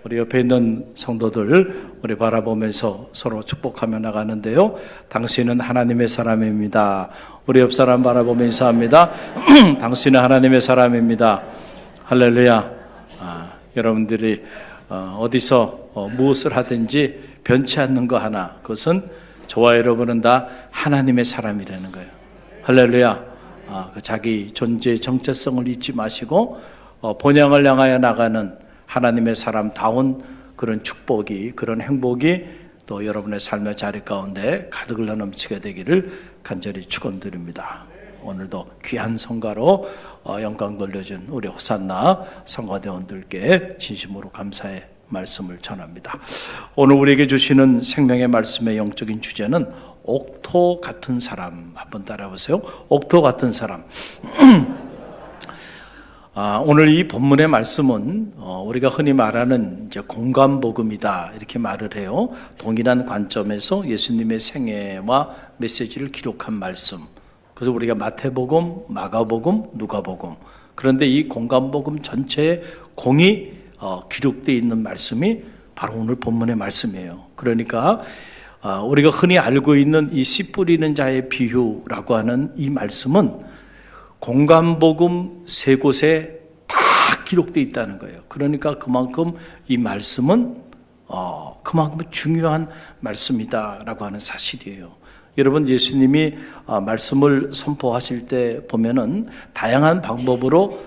우리 옆에 있는 성도들 우리 바라보면서 서로 축복하며 나가는데요. 당신은 하나님의 사람입니다. 우리 옆 사람 바라보면서 합니다. 당신은 하나님의 사람입니다. 할렐루야. 여러분들이 어디서 무엇을 하든지 변치 않는 거 하나, 그것은 저와 여러분은 다 하나님의 사람이라는 거예요. 할렐루야. 자기 존재의 정체성을 잊지 마시고 본향을 향하여 나가는 하나님의 사람다운 그런 축복이, 그런 행복이 또 여러분의 삶의 자리 가운데 가득 넘치게 되기를 간절히 축원드립니다. 오늘도 귀한 성가로 영광 돌려준 우리 호산나 성가대원들께 진심으로 감사의 말씀을 전합니다. 오늘 우리에게 주시는 생명의 말씀의 영적인 주제는 옥토 같은 사람. 한번 따라해보세요. 옥토 같은 사람. 오늘 이 본문의 말씀은 우리가 흔히 말하는 이제 공감복음이다 이렇게 말을 해요. 동일한 관점에서 예수님의 생애와 메시지를 기록한 말씀. 그래서 우리가 마태복음, 마가복음, 누가복음, 그런데 이 공감복음 전체에 공이 기록되어 있는 말씀이 바로 오늘 본문의 말씀이에요. 그러니까 우리가 흔히 알고 있는 이 씨 뿌리는 자의 비유라고 하는 이 말씀은 공감복음 세 곳에 다 기록되어 있다는 거예요. 그러니까 그만큼 이 말씀은 그만큼 중요한 말씀이다라고 하는 사실이에요. 여러분, 예수님이 말씀을 선포하실 때 보면은 다양한 방법으로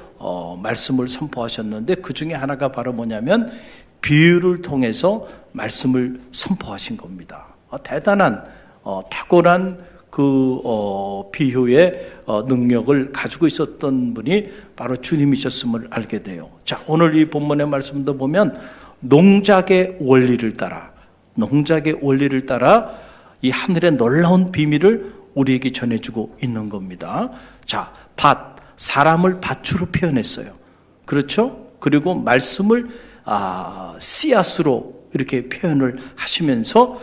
말씀을 선포하셨는데 그 중에 하나가 바로 뭐냐면 비유를 통해서 말씀을 선포하신 겁니다. 대단한 탁월한 그 비유의 능력을 가지고 있었던 분이 바로 주님이셨음을 알게 돼요. 자, 오늘 이 본문의 말씀도 보면 농작의 원리를 따라 이 하늘의 놀라운 비밀을 우리에게 전해주고 있는 겁니다. 자, 사람을 밭으로 표현했어요. 그렇죠? 그리고 말씀을 씨앗으로 이렇게 표현을 하시면서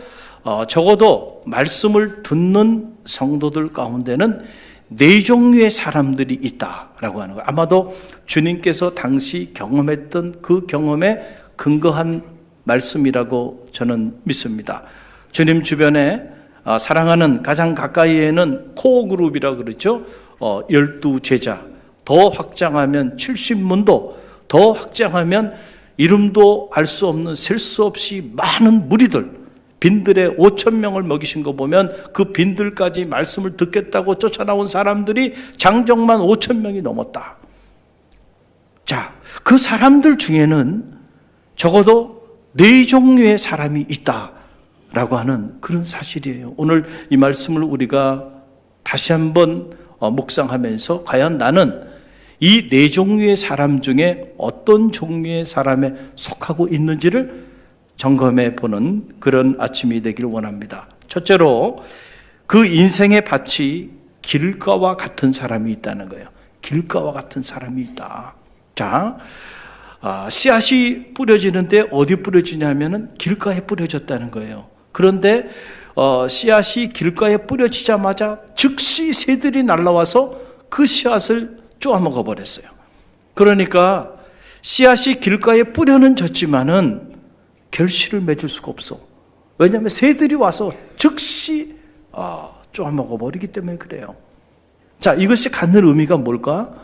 적어도 말씀을 듣는 성도들 가운데는 네 종류의 사람들이 있다라고 하는 거예요. 아마도 주님께서 당시 경험했던 그 경험에 근거한 말씀이라고 저는 믿습니다. 주님 주변에 사랑하는 가장 가까이에는 코어 그룹이라고 그러죠. 12제자, 더 확장하면 70문도, 더 확장하면 이름도 알 수 없는 셀 수 없이 많은 무리들, 빈들에 5,000명을 먹이신 거 보면 그 빈들까지 말씀을 듣겠다고 쫓아나온 사람들이 장정만 5,000명이 넘었다. 자, 그 사람들 중에는 적어도 네 종류의 사람이 있다라고 하는 그런 사실이에요. 오늘 이 말씀을 우리가 다시 한번 묵상하면서 과연 나는 이 네 종류의 사람 중에 어떤 종류의 사람에 속하고 있는지를 점검해 보는 그런 아침이 되기를 원합니다. 첫째로 그 인생의 밭이 길가와 같은 사람이 있다는 거예요. 길가와 같은 사람이 있다. 자, 씨앗이 뿌려지는데 어디 뿌려지냐면은 길가에 뿌려졌다는 거예요. 그런데 씨앗이 길가에 뿌려지자마자 즉시 새들이 날아와서 그 씨앗을 쪼아먹어 버렸어요. 그러니까 씨앗이 길가에 뿌려는 졌지만은 결실을 맺을 수가 없어. 왜냐하면 새들이 와서 즉시 쪼아먹어 버리기 때문에 그래요. 자, 이것이 갖는 의미가 뭘까?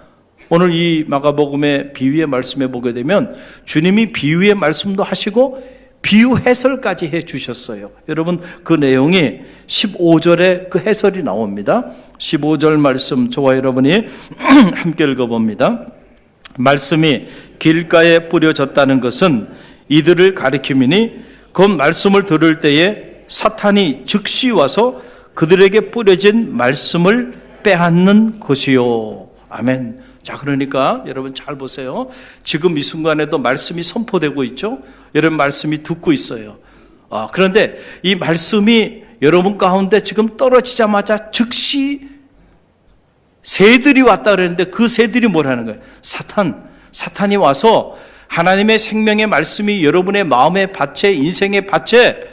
오늘 이 마가복음의 비유의 말씀에 보게 되면 주님이 비유의 말씀도 하시고 비유 해설까지 해 주셨어요. 여러분, 그 내용이 15절에 그 해설이 나옵니다. 15절 말씀 저와 여러분이 함께 읽어봅니다. 말씀이 길가에 뿌려졌다는 것은 이들을 가리킴이니 그 말씀을 들을 때에 사탄이 즉시 와서 그들에게 뿌려진 말씀을 빼앗는 것이요. 아멘. 자, 그러니까 여러분 잘 보세요. 지금 이 순간에도 말씀이 선포되고 있죠. 여러분 말씀이 듣고 있어요. 그런데 이 말씀이 여러분 가운데 지금 떨어지자마자 즉시 새들이 왔다 그랬는데 그 새들이 뭐라는 거예요? 사탄이 와서 하나님의 생명의 말씀이 여러분의 마음의 밭에, 인생의 밭에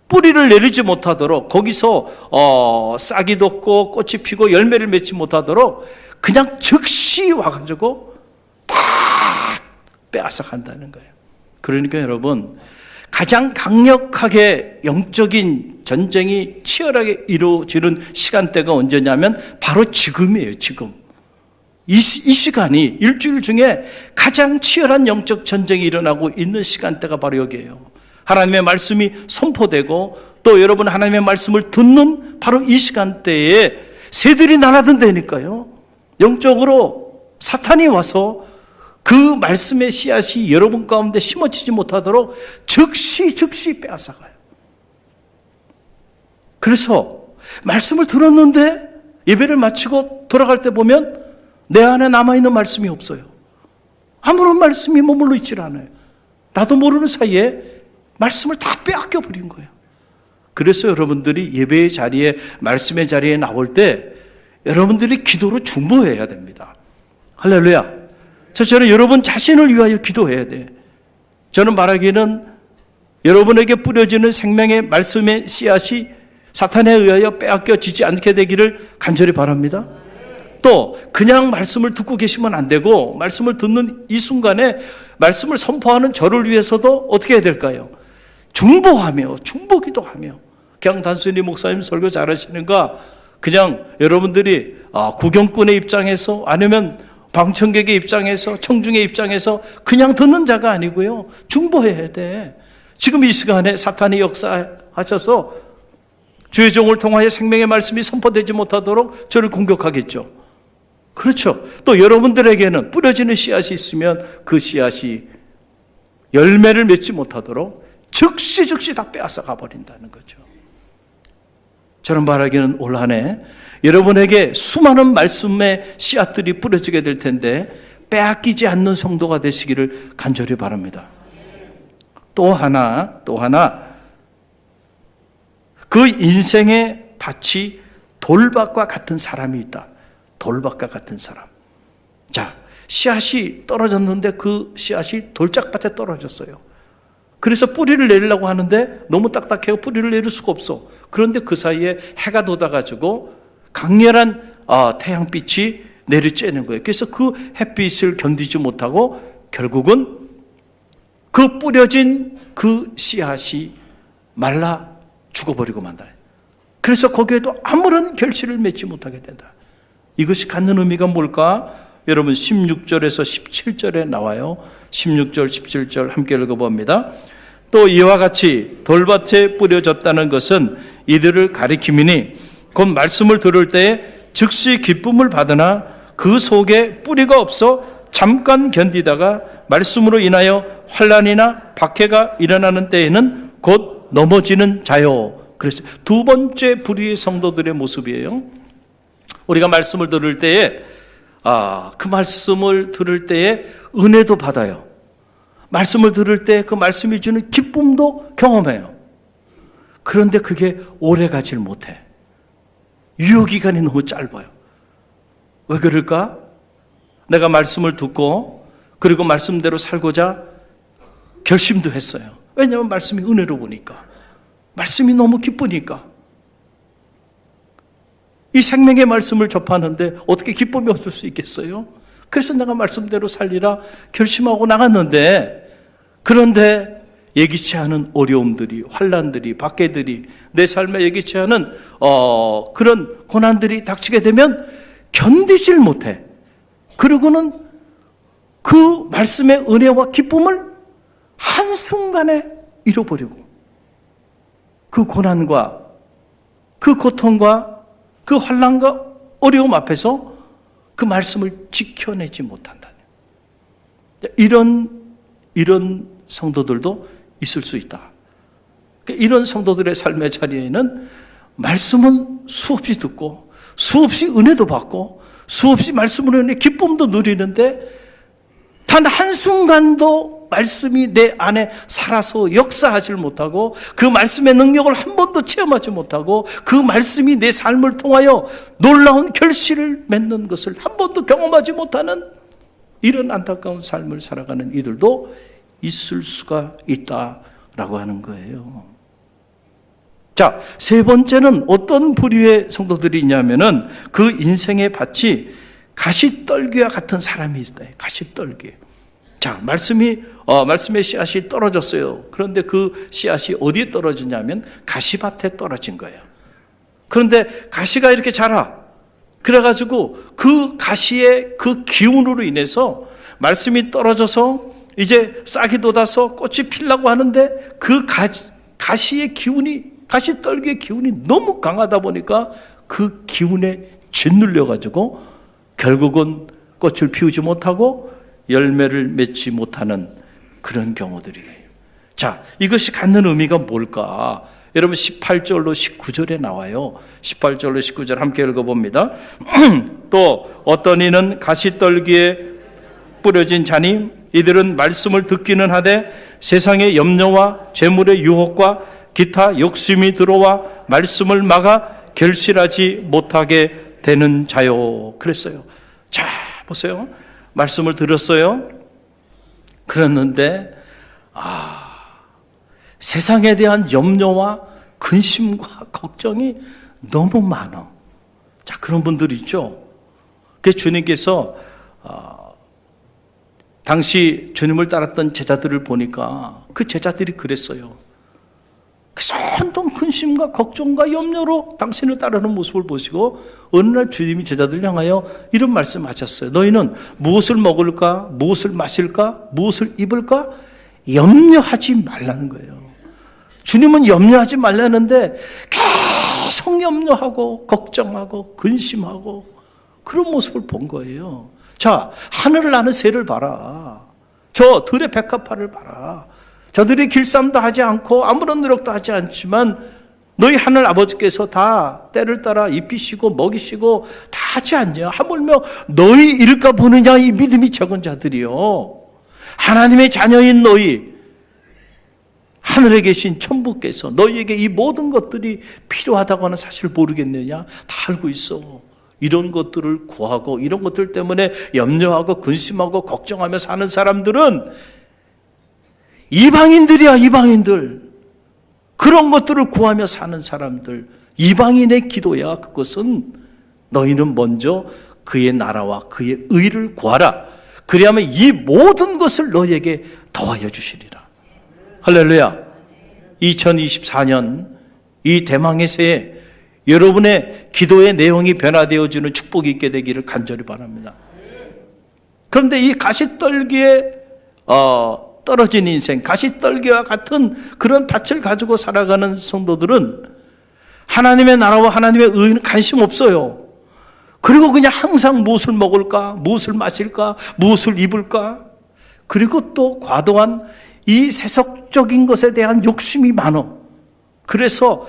뿌리를 내리지 못하도록, 거기서 싹이 돋고 꽃이 피고 열매를 맺지 못하도록 그냥 즉시 와가지고 다 빼앗아 간다는 거예요. 그러니까 여러분, 가장 강력하게 영적인 전쟁이 치열하게 이루어지는 시간대가 언제냐면 바로 지금이에요. 지금. 이 시간이 일주일 중에 가장 치열한 영적 전쟁이 일어나고 있는 시간대가 바로 여기에요. 하나님의 말씀이 선포되고 또 여러분 하나님의 말씀을 듣는 바로 이 시간대에 새들이 날아든다니까요. 영적으로 사탄이 와서 그 말씀의 씨앗이 여러분 가운데 심어지지 못하도록 즉시 빼앗아가요. 그래서 말씀을 들었는데 예배를 마치고 돌아갈 때 보면 내 안에 남아있는 말씀이 없어요. 아무런 말씀이 머물러 있질 않아요. 나도 모르는 사이에 말씀을 다 빼앗겨 버린 거예요. 그래서 여러분들이 예배의 자리에, 말씀의 자리에 나올 때 여러분들이 기도로 중보해야 됩니다. 할렐루야. 저는 여러분 자신을 위하여 기도해야 돼. 저는 말하기는 여러분에게 뿌려지는 생명의 말씀의 씨앗이 사탄에 의하여 빼앗겨지지 않게 되기를 간절히 바랍니다. 또 그냥 말씀을 듣고 계시면 안 되고 말씀을 듣는 이 순간에 말씀을 선포하는 저를 위해서도 어떻게 해야 될까요? 중보하며 중보기도하며 그냥 단순히 목사님 설교 잘하시는가 그냥 여러분들이 구경꾼의 입장에서 아니면 방청객의 입장에서 청중의 입장에서 그냥 듣는 자가 아니고요. 중보해야 돼. 지금 이 시간에 사탄이 역사하셔서 주의 종을 통하여 생명의 말씀이 선포되지 못하도록 저를 공격하겠죠. 그렇죠. 또 여러분들에게는 뿌려지는 씨앗이 있으면 그 씨앗이 열매를 맺지 못하도록 즉시 다 빼앗아 가버린다는 거죠. 저는 말하기는 올 한 해 여러분에게 수많은 말씀의 씨앗들이 뿌려지게 될 텐데 빼앗기지 않는 성도가 되시기를 간절히 바랍니다. 또 하나 그 인생의 밭이 돌밭과 같은 사람이 있다. 돌밭과 같은 사람. 자, 씨앗이 떨어졌는데 그 씨앗이 돌짝밭에 떨어졌어요. 그래서 뿌리를 내리려고 하는데 너무 딱딱해서 뿌리를 내릴 수가 없어. 그런데 그 사이에 해가 돋아가지고 강렬한 태양빛이 내리쬐는 거예요. 그래서 그 햇빛을 견디지 못하고 결국은 그 뿌려진 그 씨앗이 말라 죽어버리고 만다. 그래서 거기에도 아무런 결실을 맺지 못하게 된다. 이것이 갖는 의미가 뭘까? 여러분 16절에서 17절에 나와요. 16절, 17절 함께 읽어봅니다. 또 이와 같이 돌밭에 뿌려졌다는 것은 이들을 가리킴이니 곧 말씀을 들을 때에 즉시 기쁨을 받으나 그 속에 뿌리가 없어 잠깐 견디다가 말씀으로 인하여 환난이나 박해가 일어나는 때에는 곧 넘어지는 자요. 그래서 두 번째 부류의 성도들의 모습이에요. 우리가 말씀을 들을 때에 그 말씀을 들을 때에 은혜도 받아요. 말씀을 들을 때 그 말씀이 주는 기쁨도 경험해요. 그런데 그게 오래 가질 못해. 유효기간이 너무 짧아요. 왜 그럴까? 내가 말씀을 듣고 그리고 말씀대로 살고자 결심도 했어요. 왜냐하면 말씀이 은혜로우니까. 말씀이 너무 기쁘니까. 이 생명의 말씀을 접하는데 어떻게 기쁨이 없을 수 있겠어요? 그래서 내가 말씀대로 살리라 결심하고 나갔는데 그런데 예기치 않은 어려움들이, 환난들이, 박해들이 내 삶에 예기치 않은 그런 고난들이 닥치게 되면 견디질 못해. 그리고는 그 말씀의 은혜와 기쁨을 한순간에 잃어버리고 그 고난과 그 고통과 그 환난과 어려움 앞에서 그 말씀을 지켜내지 못한다. 이런 성도들도 있을 수 있다. 이런 성도들의 삶의 자리에는 말씀은 수없이 듣고 수없이 은혜도 받고 수없이 말씀으로 인해 기쁨도 누리는데 단 한순간도 말씀이 내 안에 살아서 역사하지 못하고 그 말씀의 능력을 한 번도 체험하지 못하고 그 말씀이 내 삶을 통하여 놀라운 결실을 맺는 것을 한 번도 경험하지 못하는 이런 안타까운 삶을 살아가는 이들도 있을 수가 있다라고 하는 거예요. 자, 세 번째는 어떤 부류의 성도들이 있냐면은 그 인생의 밭이 가시떨기와 같은 사람이 있어요. 가시떨기. 자, 말씀의 씨앗이 떨어졌어요. 그런데 그 씨앗이 어디에 떨어지냐면 가시밭에 떨어진 거예요. 그런데 가시가 이렇게 자라. 그래가지고 그 가시의 그 기운으로 인해서 말씀이 떨어져서 이제 싹이 돋아서 꽃이 피려고 하는데 그 가시의 기운이, 가시떨기의 기운이 너무 강하다 보니까 그 기운에 짓눌려가지고 결국은 꽃을 피우지 못하고 열매를 맺지 못하는 그런 경우들이에요. 자, 이것이 갖는 의미가 뭘까? 여러분 18절로 19절에 나와요. 18절로 19절 함께 읽어봅니다. 또 어떤 이는 가시떨기에 뿌려진 자니 이들은 말씀을 듣기는 하되 세상의 염려와 재물의 유혹과 기타 욕심이 들어와 말씀을 막아 결실하지 못하게 되는 자요. 그랬어요. 자, 보세요. 말씀을 들었어요. 그랬는데 세상에 대한 염려와 근심과 걱정이 너무 많아. 자, 그런 분들 있죠. 그 주님께서 당시 주님을 따랐던 제자들을 보니까 그 제자들이 그랬어요. 그래서 온통 근심과 걱정과 염려로 당신을 따르는 모습을 보시고 어느 날 주님이 제자들을 향하여 이런 말씀하셨어요. 너희는 무엇을 먹을까? 무엇을 마실까? 무엇을 입을까? 염려하지 말라는 거예요. 주님은 염려하지 말라는데 계속 염려하고 걱정하고 근심하고 그런 모습을 본 거예요. 자, 하늘을 나는 새를 봐라. 저 들의 백합화를 봐라. 저들이 길쌈도 하지 않고 아무런 노력도 하지 않지만 너희 하늘 아버지께서 다 때를 따라 입히시고 먹이시고 다 하지 않냐. 하물며 너희 일까 보느냐 이 믿음이 적은 자들이요. 하나님의 자녀인 너희, 하늘에 계신 천부께서 너희에게 이 모든 것들이 필요하다고 하는 사실을 모르겠느냐. 다 알고 있어. 이런 것들을 구하고 이런 것들 때문에 염려하고 근심하고 걱정하며 사는 사람들은 이방인들이야. 이방인들. 그런 것들을 구하며 사는 사람들, 이방인의 기도야. 그것은 너희는 먼저 그의 나라와 그의 의를 구하라. 그리하면 이 모든 것을 너희에게 더하여 주시리라. 할렐루야. 2024년 이 대망의 새해 여러분의 기도의 내용이 변화되어지는 축복이 있게 되기를 간절히 바랍니다. 그런데 이 가시떨기에 떨어진 인생, 가시떨기와 같은 그런 밭을 가지고 살아가는 성도들은 하나님의 나라와 하나님의 의는 관심 없어요. 그리고 그냥 항상 무엇을 먹을까, 무엇을 마실까, 무엇을 입을까, 그리고 또 과도한 이 세속적인 것에 대한 욕심이 많아. 그래서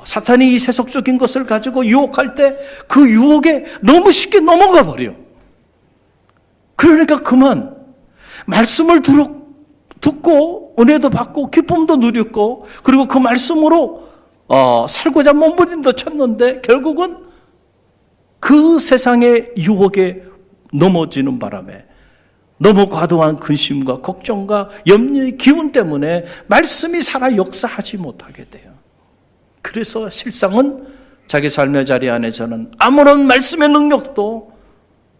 사탄이 이 세속적인 것을 가지고 유혹할 때 그 유혹에 너무 쉽게 넘어가 버려. 그러니까 그만 말씀을 듣고 은혜도 받고 기쁨도 누렸고 그리고 그 말씀으로 살고자 몸부림도 쳤는데 결국은 그 세상의 유혹에 넘어지는 바람에 너무 과도한 근심과 걱정과 염려의 기운 때문에 말씀이 살아 역사하지 못하게 돼요. 그래서 실상은 자기 삶의 자리 안에서는 아무런 말씀의 능력도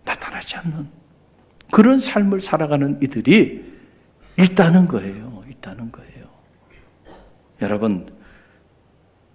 나타나지 않는 그런 삶을 살아가는 이들이 있다는 거예요. 있다는 거예요. 여러분,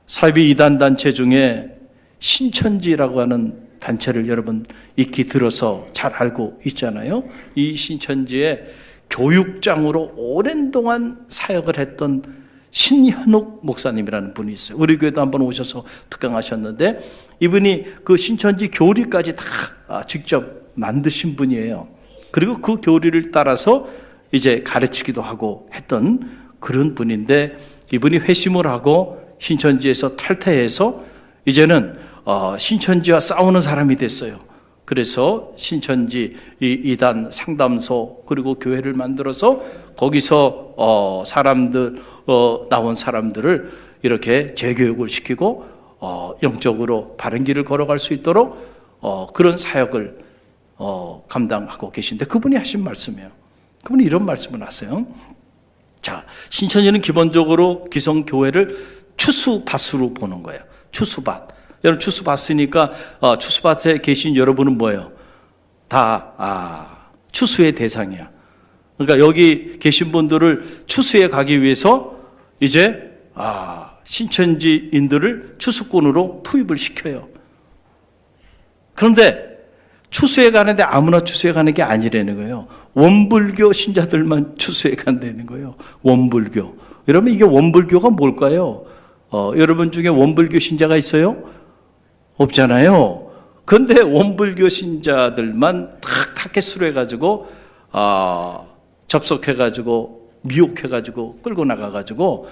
사이비 이단 단체 중에 신천지라고 하는 단체를 여러분 익히 들어서 잘 알고 있잖아요. 이 신천지의 교육장으로 오랜 동안 사역을 했던 신현욱 목사님이라는 분이 있어요. 우리 교회도 한번 오셔서 특강하셨는데 이분이 그 신천지 교리까지 다 직접 만드신 분이에요. 그리고 그 교리를 따라서 이제 가르치기도 하고 했던 그런 분인데 이분이 회심을 하고 신천지에서 탈퇴해서 이제는 신천지와 싸우는 사람이 됐어요. 그래서 신천지 이단 상담소 그리고 교회를 만들어서 거기서 나온 사람들을 이렇게 재교육을 시키고 영적으로 바른 길을 걸어갈 수 있도록 그런 사역을 감당하고 계신데 그분이 하신 말씀이에요. 그분이 이런 말씀을 하세요. 자, 신천지는 기본적으로 기성교회를 추수밭으로 보는 거예요. 추수밭. 여러분 추수 봤으니까 추수밭에 계신 여러분은 뭐예요? 다 추수의 대상이야. 그러니까 여기 계신 분들을 추수해 가기 위해서 이제 신천지인들을 추수꾼으로 투입을 시켜요. 그런데 추수해 가는데 아무나 추수해 가는 게 아니라는 거예요. 원불교 신자들만 추수해 간다는 거예요. 원불교. 여러분, 이게 원불교가 뭘까요? 여러분 중에 원불교 신자가 있어요? 없잖아요. 그런데 원불교 신자들만 탁 타켓으로 해가지고 접속해가지고 미혹해가지고 끌고 나가가지고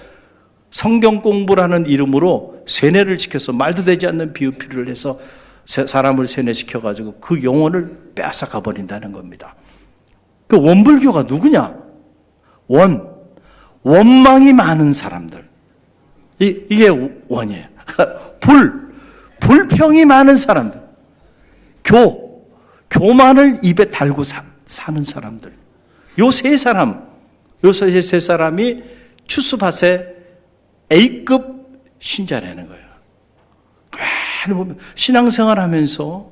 성경 공부라는 이름으로 세뇌를 시켜서 말도 되지 않는 비유피를 해서 사람을 세뇌시켜가지고 그 영혼을 빼앗아가 버린다는 겁니다. 그 원불교가 누구냐? 원망이 많은 사람들. 이게 원이에요. 불평이 많은 사람들. 교만을 입에 달고 사는 사람들. 요 세 사람이 추수밭의 A급 신자라는 거예요. 많이 보면 신앙생활 하면서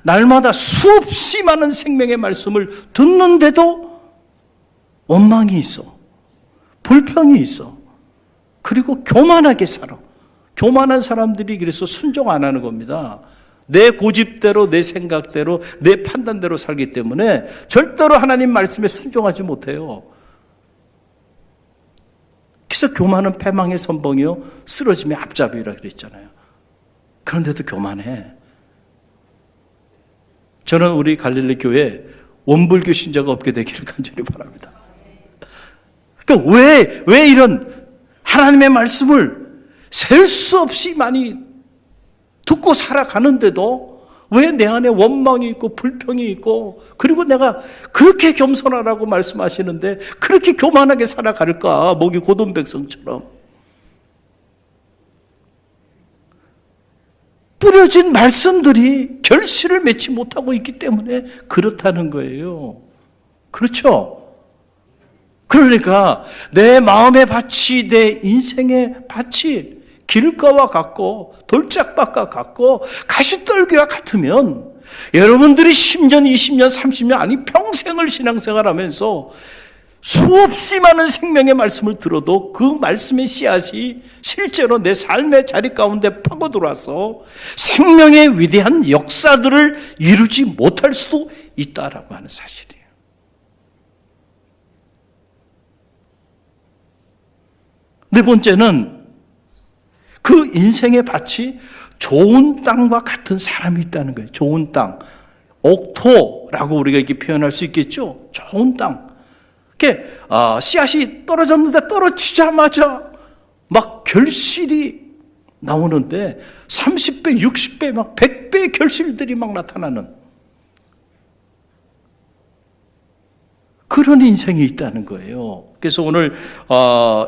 날마다 수없이 많은 생명의 말씀을 듣는데도 원망이 있어. 불평이 있어. 그리고 교만하게 살아. 교만한 사람들이 그래서 순종 안 하는 겁니다. 내 고집대로, 내 생각대로, 내 판단대로 살기 때문에 절대로 하나님 말씀에 순종하지 못해요. 그래서 교만은 패망의 선봉이요 쓰러짐의 앞잡이라 그랬잖아요. 그런데도 교만해. 저는 우리 갈릴리 교회 원불교 신자가 없게 되기를 간절히 바랍니다. 그러니까 왜 이런 하나님의 말씀을 셀 수 없이 많이 듣고 살아가는데도 왜 내 안에 원망이 있고 불평이 있고, 그리고 내가 그렇게 겸손하라고 말씀하시는데 그렇게 교만하게 살아갈까? 목이 고든 백성처럼. 뿌려진 말씀들이 결실을 맺지 못하고 있기 때문에 그렇다는 거예요. 그렇죠? 그러니까 내 마음의 밭이, 내 인생의 밭이 길가와 같고 돌짝밭과 같고 가시떨기와 같으면 여러분들이 10년, 20년, 30년 아니 평생을 신앙생활하면서 수없이 많은 생명의 말씀을 들어도 그 말씀의 씨앗이 실제로 내 삶의 자리 가운데 파고들어와서 생명의 위대한 역사들을 이루지 못할 수도 있다라고 하는 사실이에요. 네 번째는 그 인생의 밭이 좋은 땅과 같은 사람이 있다는 거예요. 좋은 땅. 옥토라고 우리가 이렇게 표현할 수 있겠죠. 좋은 땅. 이렇게 씨앗이 떨어졌는데 떨어지자마자 막 결실이 나오는데 30배, 60배, 막 100배의 결실들이 막 나타나는 그런 인생이 있다는 거예요. 그래서 오늘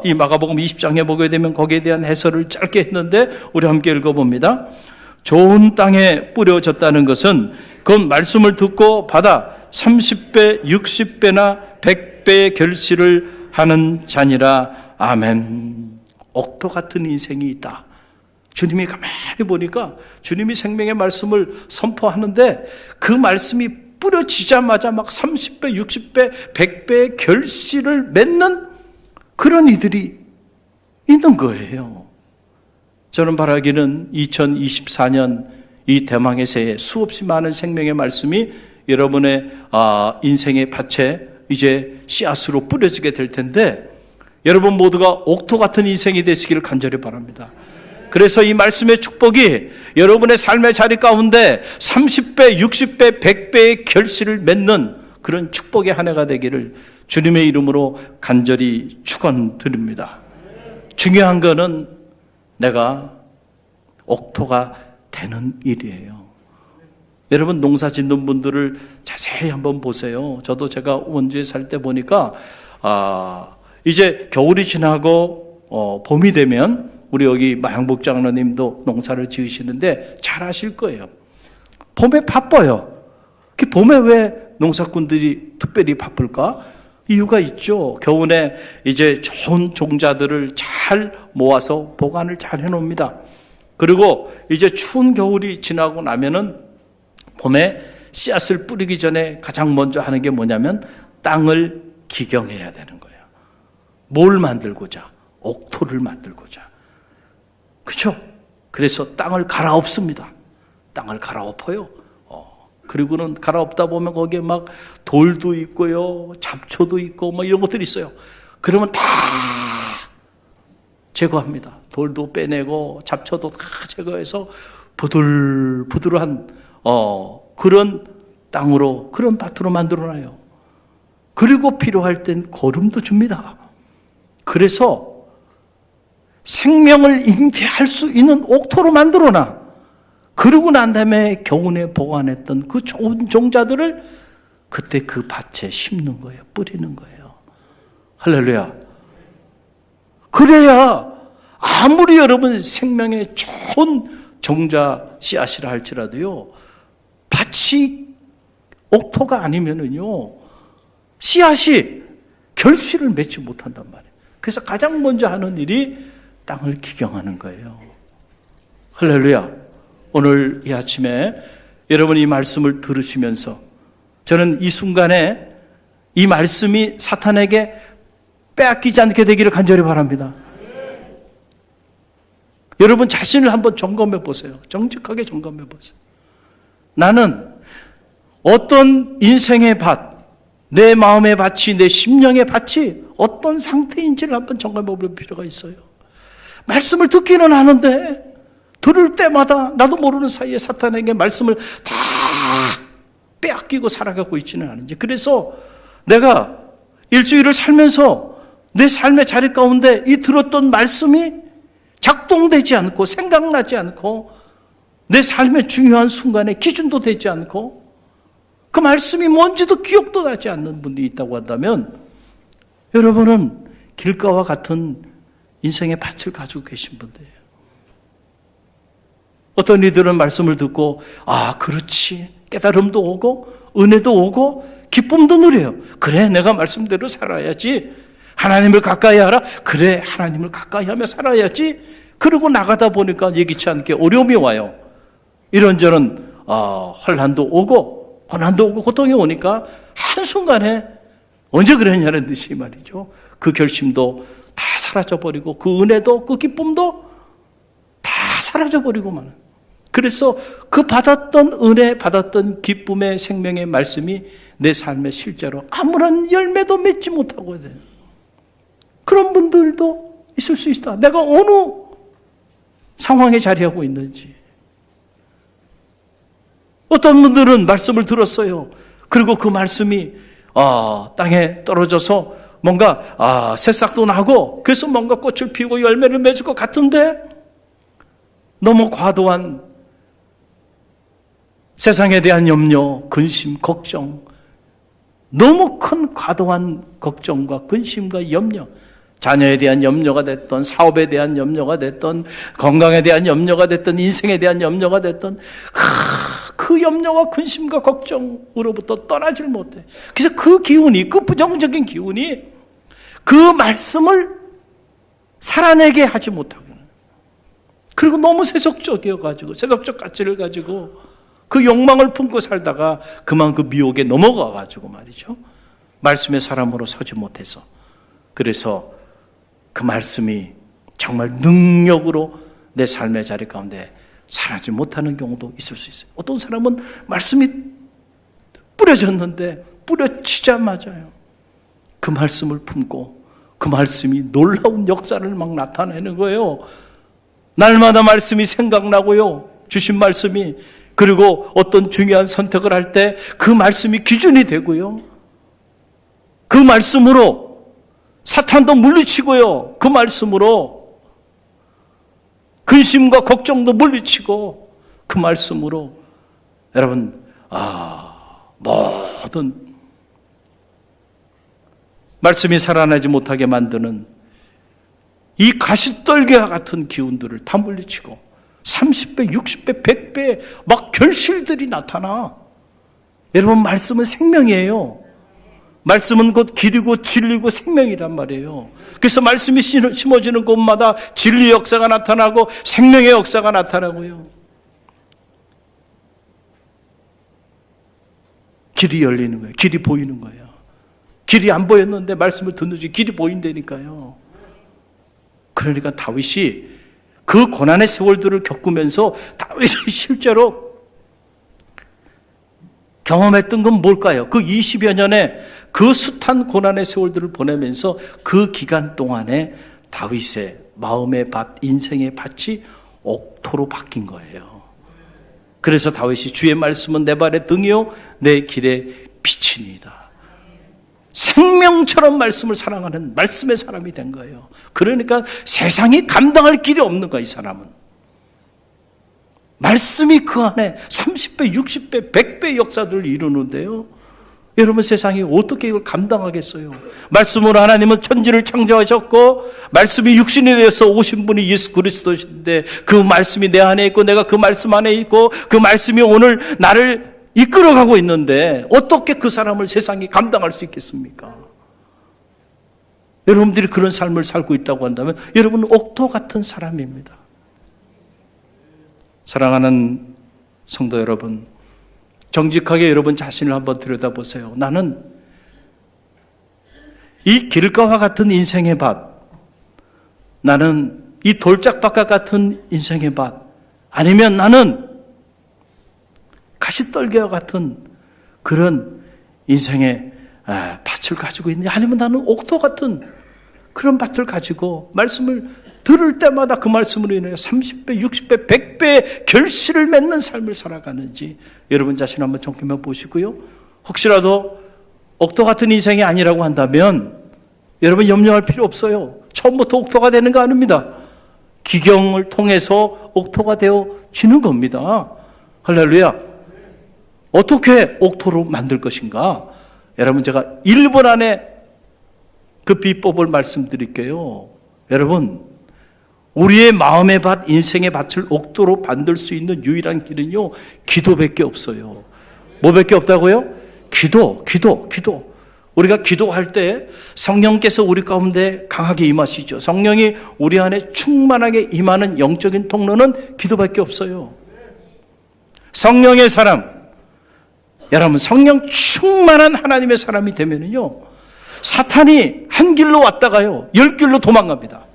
이 마가복음 20장에 보게 되면 거기에 대한 해설을 짧게 했는데 우리 함께 읽어봅니다. 좋은 땅에 뿌려졌다는 것은 그 말씀을 듣고 받아 30배, 60배나 100배의 결실을 하는 자니라. 아멘. 옥토 같은 인생이 있다. 주님이 가만히 보니까 주님이 생명의 말씀을 선포하는데 그 말씀이 뿌려지자마자 막 30배, 60배, 100배의 결실을 맺는 그런 이들이 있는 거예요. 저는 바라기는 2024년 이 대망의 새해 수없이 많은 생명의 말씀이 여러분의 인생의 밭에 이제 씨앗으로 뿌려지게 될 텐데 여러분 모두가 옥토 같은 인생이 되시기를 간절히 바랍니다. 그래서 이 말씀의 축복이 여러분의 삶의 자리 가운데 30배, 60배, 100배의 결실을 맺는 그런 축복의 한 해가 되기를 주님의 이름으로 간절히 축원드립니다. 중요한 거는 내가 옥토가 되는 일이에요. 여러분 농사 짓는 분들을 자세히 한번 보세요. 저도 제가 원주에 살 때 보니까 이제 겨울이 지나고 봄이 되면 우리 여기 마향복 장로님도 농사를 지으시는데 잘 아실 거예요. 봄에 바빠요. 봄에 왜 농사꾼들이 특별히 바쁠까? 이유가 있죠. 겨울에 이제 좋은 종자들을 잘 모아서 보관을 잘 해놓습니다. 그리고 이제 추운 겨울이 지나고 나면은 봄에 씨앗을 뿌리기 전에 가장 먼저 하는 게 뭐냐면 땅을 기경해야 되는 거예요. 뭘 만들고자? 옥토를 만들고자. 그렇죠? 그래서 땅을 갈아엎습니다. 땅을 갈아엎어요. 그리고는 갈아엎다 보면 거기에 막 돌도 있고요, 잡초도 있고 뭐 이런 것들이 있어요. 그러면 다 제거합니다. 돌도 빼내고 잡초도 다 제거해서 부들부들한 그런 땅으로, 그런 밭으로 만들어놔요. 그리고 필요할 땐 거름도 줍니다. 그래서 생명을 잉태할 수 있는 옥토로 만들어놔. 그러고 난 다음에 겨우내 보관했던 그 좋은 종자들을 그때 그 밭에 심는 거예요. 뿌리는 거예요. 할렐루야. 그래야 아무리 여러분 생명의 좋은 종자 씨앗이라 할지라도요, 밭이 옥토가 아니면은요, 씨앗이 결실을 맺지 못한단 말이에요. 그래서 가장 먼저 하는 일이 땅을 기경하는 거예요. 할렐루야. 오늘 이 아침에 여러분이 이 말씀을 들으시면서 저는 이 순간에 이 말씀이 사탄에게 빼앗기지 않게 되기를 간절히 바랍니다. 여러분 자신을 한번 점검해 보세요. 정직하게 점검해 보세요. 나는 어떤 인생의 밭, 내 마음의 밭이, 내 심령의 밭이 어떤 상태인지를 한번 점검해 볼 필요가 있어요. 말씀을 듣기는 하는데 들을 때마다 나도 모르는 사이에 사탄에게 말씀을 다 빼앗기고 살아가고 있지는 않은지. 그래서 내가 일주일을 살면서 내 삶의 자리 가운데 이 들었던 말씀이 작동되지 않고 생각나지 않고 내 삶의 중요한 순간에 기준도 되지 않고 그 말씀이 뭔지도 기억도 나지 않는 분이 있다고 한다면 여러분은 길가와 같은 인생의 밭을 가지고 계신 분들이에요. 어떤 이들은 말씀을 듣고 그렇지, 깨달음도 오고 은혜도 오고 기쁨도 누려요. 그래, 내가 말씀대로 살아야지. 하나님을 가까이 하라. 그래, 하나님을 가까이 하며 살아야지. 그러고 나가다 보니까 예기치 않게 어려움이 와요. 이런저런 환난도 오고 고난도 오고 고통이 오니까 한순간에 언제 그랬냐는 듯이 말이죠. 그 결심도 다 사라져버리고 그 은혜도 그 기쁨도 다 사라져버리고 마는. 그래서 그 받았던 은혜, 받았던 기쁨의 생명의 말씀이 내 삶에 실제로 아무런 열매도 맺지 못하고 돼요. 그런 분들도 있을 수 있다. 내가 어느 상황에 자리하고 있는지. 어떤 분들은 말씀을 들었어요. 그리고 그 말씀이 땅에 떨어져서 뭔가 새싹도 나고 그래서 뭔가 꽃을 피우고 열매를 맺을 것 같은데 너무 과도한 세상에 대한 염려, 근심, 걱정, 너무 큰 과도한 걱정과 근심과 염려, 자녀에 대한 염려가 됐던, 사업에 대한 염려가 됐던, 건강에 대한 염려가 됐던, 인생에 대한 염려가 됐던 그 염려와 근심과 걱정으로부터 떠나질 못해. 그래서 그 기운이, 그 부정적인 기운이 그 말씀을 살아내게 하지 못하고, 그리고 너무 세속적이어가지고, 세속적 가치를 가지고 그 욕망을 품고 살다가 그만 그 미혹에 넘어가가지고 말이죠. 말씀의 사람으로 서지 못해서. 그래서 그 말씀이 정말 능력으로 내 삶의 자리 가운데 살아지 못하는 경우도 있을 수 있어요. 어떤 사람은 말씀이 뿌려졌는데 뿌려치자마자요, 그 말씀을 품고 그 말씀이 놀라운 역사를 막 나타내는 거예요. 날마다 말씀이 생각나고요, 주신 말씀이. 그리고 어떤 중요한 선택을 할 때 그 말씀이 기준이 되고요, 그 말씀으로 사탄도 물리치고요, 그 말씀으로 근심과 걱정도 물리치고 그 말씀으로 여러분 모든 말씀이 살아나지 못하게 만드는 이 가시떨기와 같은 기운들을 다 물리치고 30배, 60배, 100배 막 결실들이 나타나. 여러분, 말씀은 생명이에요. 말씀은 곧 길이고 진리고 생명이란 말이에요. 그래서 말씀이 심어지는 곳마다 진리의 역사가 나타나고 생명의 역사가 나타나고요, 길이 열리는 거예요. 길이 보이는 거예요. 길이 안 보였는데 말씀을 듣는지 길이 보인다니까요. 그러니까 다윗이 그 고난의 세월들을 겪으면서 다윗이 실제로 경험했던 건 뭘까요? 그 20여 년의 그 숱한 고난의 세월들을 보내면서 그 기간 동안에 다윗의 마음의 밭, 인생의 밭이 옥토로 바뀐 거예요. 그래서 다윗이 주의 말씀은 내 발의 등이요 내 길의 빛이니이다. 생명처럼 말씀을 사랑하는 말씀의 사람이 된 거예요. 그러니까 세상이 감당할 길이 없는 거야, 이 사람은. 말씀이 그 안에 30배, 60배, 100배 역사들을 이루는데요. 여러분 세상이 어떻게 이걸 감당하겠어요? 말씀으로 하나님은 천지를 창조하셨고 말씀이 육신이 되어서 오신 분이 예수 그리스도신데 그 말씀이 내 안에 있고 내가 그 말씀 안에 있고 그 말씀이 오늘 나를 이끌어가고 있는데 어떻게 그 사람을 세상이 감당할 수 있겠습니까? 여러분들이 그런 삶을 살고 있다고 한다면 여러분은 옥토 같은 사람입니다. 사랑하는 성도 여러분, 정직하게 여러분 자신을 한번 들여다보세요. 나는 이 길가와 같은 인생의 밭, 나는 이 돌짝밭과 같은 인생의 밭, 아니면 나는 가시떨기와 같은 그런 인생의 밭을 가지고 있느냐, 아니면 나는 옥토 같은 그런 밭을 가지고 말씀을 들을 때마다 그 말씀으로 인해 30배, 60배, 100배의 결실을 맺는 삶을 살아가는지 여러분 자신 한번 점검해 보시고요. 혹시라도 옥토 같은 인생이 아니라고 한다면 여러분 염려할 필요 없어요. 처음부터 옥토가 되는 거 아닙니다. 기경을 통해서 옥토가 되어지는 겁니다. 할렐루야. 어떻게 옥토로 만들 것인가? 여러분 제가 1분 안에 그 비법을 말씀드릴게요. 여러분 우리의 마음의 밭, 인생의 밭을 옥토로 만들 수 있는 유일한 길은요 기도밖에 없어요. 뭐밖에 없다고요? 기도. 우리가 기도할 때 성령께서 우리 가운데 강하게 임하시죠. 성령이 우리 안에 충만하게 임하는 영적인 통로는 기도밖에 없어요. 성령의 사람, 여러분 성령 충만한 하나님의 사람이 되면은요 사탄이 한 길로 왔다가요 10길로 도망갑니다.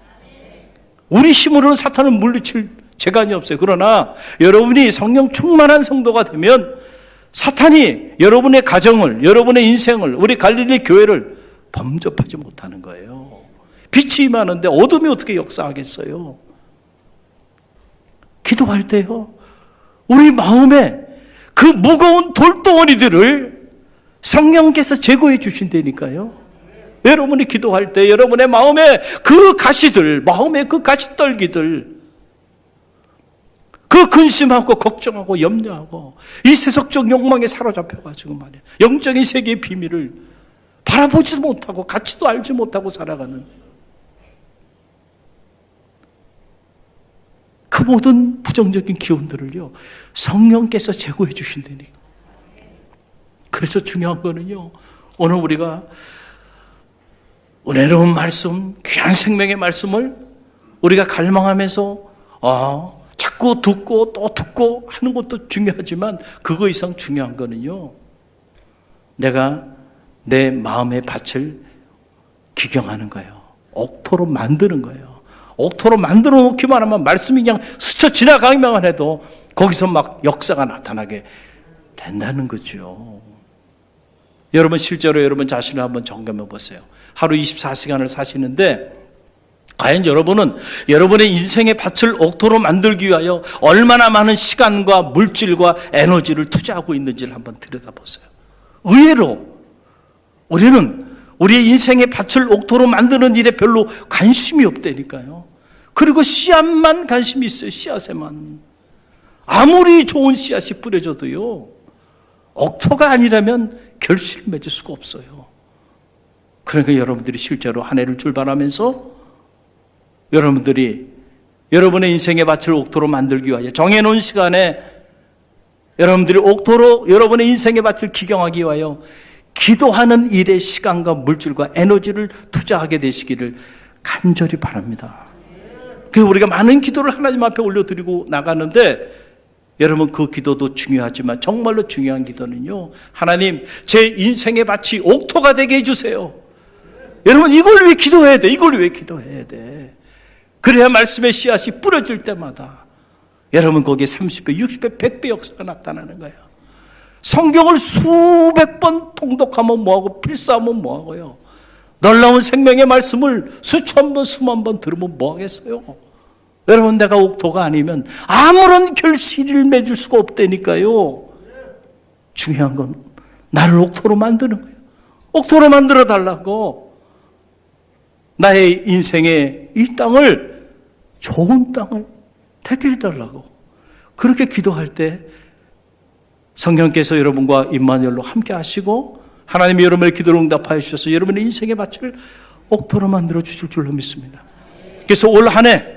우리 힘으로는 사탄을 물리칠 재간이 없어요. 그러나 여러분이 성령 충만한 성도가 되면 사탄이 여러분의 가정을, 여러분의 인생을, 우리 갈릴리 교회를 범접하지 못하는 거예요. 빛이 임하는데 어둠이 어떻게 역사하겠어요? 기도할 때요 우리 마음에 그 무거운 돌덩어리들을 성령께서 제거해 주신다니까요. 여러분이 기도할 때 여러분의 마음에 그 가시들, 마음의 그 가시떨기들, 그 근심하고 걱정하고 염려하고 이 세속적 욕망에 사로잡혀가지고 말이야 영적인 세계의 비밀을 바라보지도 못하고 가치도 알지 못하고 살아가는 그 모든 부정적인 기운들을요 성령께서 제거해 주신다니. 그래서 중요한 거는요 오늘 우리가 은혜로운 말씀, 귀한 생명의 말씀을 우리가 갈망하면서 자꾸 듣고 또 듣고 하는 것도 중요하지만 그거 이상 중요한 거는요 내가 내 마음의 밭을 기경하는 거예요. 옥토로 만드는 거예요. 옥토로 만들어 놓기만 하면 말씀이 그냥 스쳐 지나가기만 해도 거기서 막 역사가 나타나게 된다는 거죠. 여러분 실제로 여러분 자신을 한번 점검해 보세요. 하루 24시간을 사시는데 과연 여러분은 여러분의 인생의 밭을 옥토로 만들기 위하여 얼마나 많은 시간과 물질과 에너지를 투자하고 있는지를 한번 들여다보세요. 의외로 우리는 우리의 인생의 밭을 옥토로 만드는 일에 별로 관심이 없다니까요. 그리고 씨앗만 관심이 있어요. 씨앗에만. 아무리 좋은 씨앗이 뿌려져도요 옥토가 아니라면 결실을 맺을 수가 없어요. 그러니까 여러분들이 실제로 한 해를 출발하면서 여러분들이 여러분의 인생의 밭을 옥토로 만들기 위하여 정해놓은 시간에 여러분들이 옥토로 여러분의 인생의 밭을 기경하기 위하여 기도하는 일에 시간과 물질과 에너지를 투자하게 되시기를 간절히 바랍니다. 그래서 우리가 많은 기도를 하나님 앞에 올려드리고 나가는데 여러분, 그 기도도 중요하지만 정말로 중요한 기도는요, 하나님, 제 인생의 밭이 옥토가 되게 해주세요. 여러분, 이걸 왜 기도해야 돼? 이걸 왜 기도해야 돼? 그래야 말씀의 씨앗이 뿌려질 때마다 여러분, 거기에 30배, 60배, 100배 역사가 나타나는 거예요. 성경을 수백 번 통독하면 뭐하고 필사하면 뭐하고요. 놀라운 생명의 말씀을 수천 번, 수만 번 들으면 뭐하겠어요. 여러분, 내가 옥토가 아니면 아무런 결실을 맺을 수가 없다니까요. 중요한 건 나를 옥토로 만드는 거예요. 옥토로 만들어 달라고. 나의 인생의 이 땅을, 좋은 땅을 되게 해달라고. 그렇게 기도할 때 성령께서 여러분과 임마누엘로 함께 하시고 하나님이 여러분의 기도를 응답하여 주셔서 여러분의 인생의 밭을 옥토로 만들어 주실 줄로 믿습니다. 그래서 올 한 해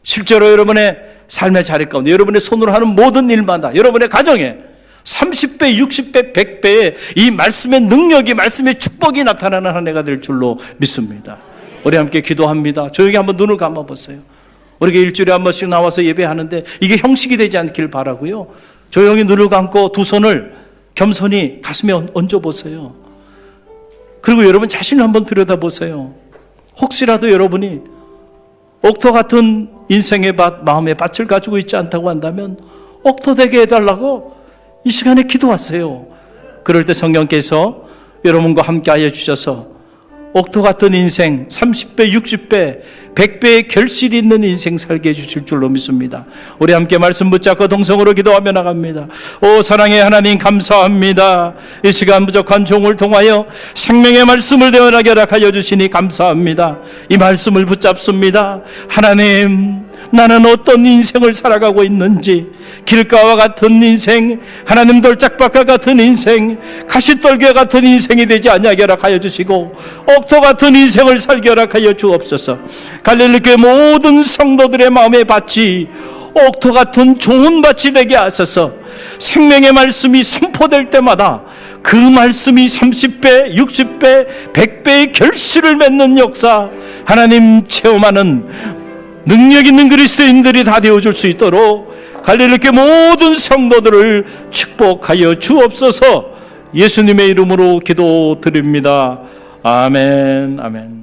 실제로 여러분의 삶의 자리 가운데 여러분의 손으로 하는 모든 일마다 여러분의 가정에 30배, 60배, 100배의 이 말씀의 능력이, 말씀의 축복이 나타나는 한 해가 될 줄로 믿습니다. 우리 함께 기도합니다. 조용히 한번 눈을 감아보세요. 우리가 일주일에 한 번씩 나와서 예배하는데 이게 형식이 되지 않길 바라고요. 조용히 눈을 감고 두 손을 겸손히 가슴에 얹어보세요. 그리고 여러분 자신을 한번 들여다보세요. 혹시라도 여러분이 옥토 같은 인생의 밭, 마음의 밭을 가지고 있지 않다고 한다면 옥토 되게 해달라고 이 시간에 기도하세요. 그럴 때 성령께서 여러분과 함께 하여 주셔서 옥토 같은 인생, 30배, 60배, 100배의 결실이 있는 인생 살게 해주실 줄로 믿습니다. 우리 함께 말씀 붙잡고 동성으로 기도하며 나갑니다. 오 사랑의 하나님, 감사합니다. 이 시간 부족한 종을 통하여 생명의 말씀을 대언하게 허락하여 주시니 감사합니다. 이 말씀을 붙잡습니다. 하나님, 나는 어떤 인생을 살아가고 있는지, 길가와 같은 인생, 하나님 돌짝밭과 같은 인생, 가시떨기와 같은 인생이 되지 않게 허락하여 주시고 옥토 같은 인생을 살게 허락하여 주옵소서. 갈릴리교회 모든 성도들의 마음의 밭이 옥토 같은 좋은 밭이 되게 하소서. 생명의 말씀이 선포될 때마다 그 말씀이 30배, 60배, 100배의 결실을 맺는 역사, 하나님 체험하는 능력 있는 그리스도인들이 다 되어줄 수 있도록 갈릴리교회 모든 성도들을 축복하여 주옵소서. 예수님의 이름으로 기도드립니다. 아멘, 아멘.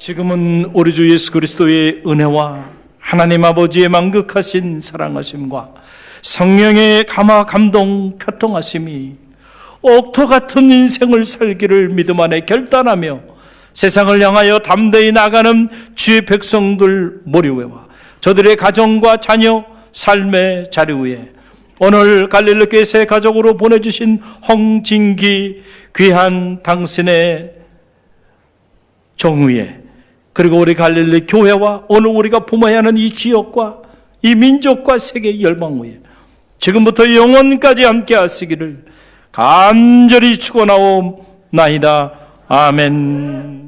지금은 우리 주 예수 그리스도의 은혜와 하나님 아버지의 만극하신 사랑하심과 성령의 감화 감동 교통하심이 옥토 같은 인생을 살기를 믿음 안에 결단하며 세상을 향하여 담대히 나가는 주의 백성들 머리 위와 저들의 가정과 자녀 삶의 자리 위에 오늘 갈릴리교회 새 가족으로 보내주신 홍진기 귀한 당신의 정 위에, 그리고 우리 갈릴리 교회와 오늘 우리가 부모해야 하는 이 지역과 이 민족과 세계 열방 위에 지금부터 영원까지 함께 하시기를 간절히 축원하옵나이다. 아멘.